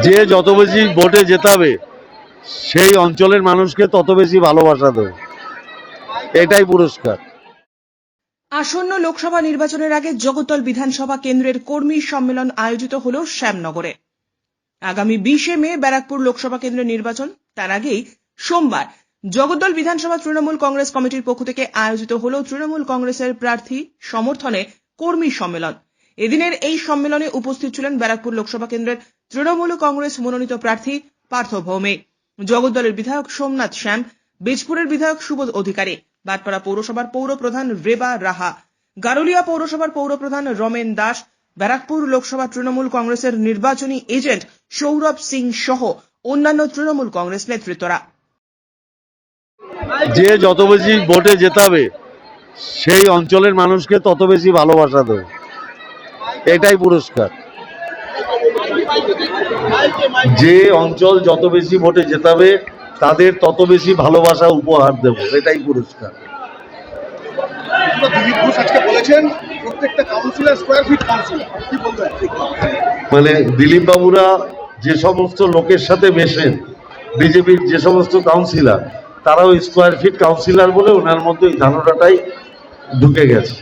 যে যত বেশি ভোটে জেতাবে সেই অঞ্চলের মানুষকে তত বেশি ভালোবাসা দেবে, এটাই পুরস্কার। আসন্ন লোকসভা নির্বাচনের আগে জগদ্দল বিধানসভা কেন্দ্রের কর্মী সম্মেলন আয়োজিত হল শ্যামনগরে। আগামী 20 মে ব্যারাকপুর লোকসভা কেন্দ্রের নির্বাচন, তার আগেই সোমবার জগদ্দল বিধানসভা তৃণমূল কংগ্রেস কমিটির পক্ষ থেকে আয়োজিত হল তৃণমূল কংগ্রেসের প্রার্থী সমর্থনে কর্মী সম্মেলন। এদিনের এই সম্মেলনে উপস্থিত ছিলেন ব্যারাকপুর লোকসভা কেন্দ্রের তৃণমূল কংগ্রেস মনোনীত প্রার্থী পার্থ ভৌমিক, জগদ্দলের বিধায়ক সোমনাথ শ্যাম, বীজপুরের বিধায়ক সুবোধ অধিকারী, বাটপাড়া পৌরসভার পৌরপ্রধান রেবা রাহা, গারুলিয়া পৌরসভার পৌরপ্রধান রমেন দাস, ব্যারাকপুর লোকসভা তৃণমূল কংগ্রেসের নির্বাচনী এজেন্ট সৌরভ সিং সহ অন্যান্য তৃণমূল কংগ্রেস নেতৃত্বরা। যে যত বেশি ভোটে জেতাবে সেই অঞ্চলের মানুষকে তত বেশি ভালোবাসা দেবে, এটাই পুরস্কার। যে অঞ্চল যত বেশি ভোটে জেতাবে তাদের তত বেশি ভালোবাসা উপহার দেব, এটাই পুরস্কার। দিলীপ ঘোষ আজকে বলেছেন প্রত্যেকটা কাউন্সিলর স্কয়ার ফিট কাউন্সিলর, কি বলবেন? মানে দিলীপ বাবুরা যে সমস্ত লোকের সাথে মেশেন, বিজেপির যে সমস্ত কাউন্সিলর, তারাও স্কোয়ার ফিট কাউন্সিলর বলে ওনার মধ্যে ওই ধারণাটাই ঢুকে গেছে।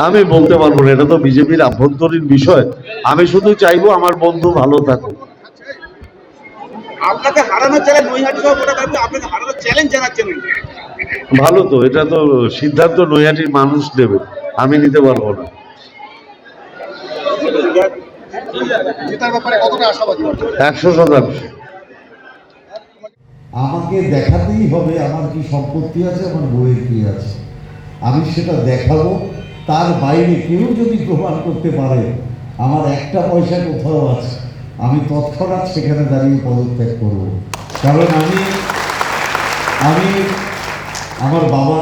আমি বলতে পারবো না, এটা তো বিজেপির আভ্যন্তরীণ বিষয়। আমি শুধু চাইবো আমার বন্ধু ভালো থাকুক। আপনাকে হারানোর চ্যালেঞ্জ নৈহাটি সভাপতি আপনাকে হারানোর চ্যালেঞ্জ জানাচ্ছেন। ভালো তো, এটা তো সিদ্ধান্ত নৈহাটির মানুষ নেবে, আমি নিতে পারবো না। জেতার ব্যাপারে কতটা আশাবাদী? 100%। আমাকে দেখাতেই হবে আমার কি সম্পত্তি আছে, আমার বইয়ের কি আছে, আমি সেটা দেখাবো। তার বাইরে কেউ যদি প্রমাণ করতে পারে আমার একটা পয়সা কোথাও আছে, আমি তৎক্ষণাৎ সেখানে দাঁড়িয়ে পদত্যাগ করব। কারণ আমি আমার বাবা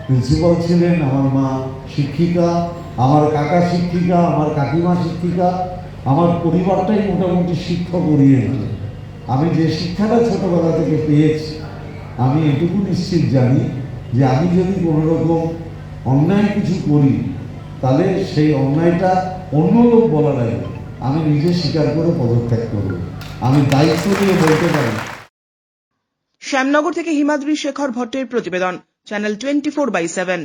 প্রিন্সিপাল ছিলেন, আমার মা শিক্ষিকা, আমার কাকা শিক্ষিকা, আমার কাকিমা শিক্ষিকা, আমার পরিবারটাই মোটামুটি শিক্ষক ওরিয়েন্টেড। আমি যে শিক্ষাটা ছোটবেলা থেকে পেয়েছি, আমি এটুকু নিশ্চিত জানি যে আমি যদি কোনো রকম অন্যায় কিছু করি তাহলে সেই অন্যায়টা অন্য লোক বলার আগে আমি নিজে স্বীকার করে পদত্যাগ করব। আমি দায়িত্ব নিয়ে বলতে পারি। শ্যামনগর থেকে হিমাদ্রি শেখর ভট্টের প্রতিবেদন, চ্যানেল 24/7।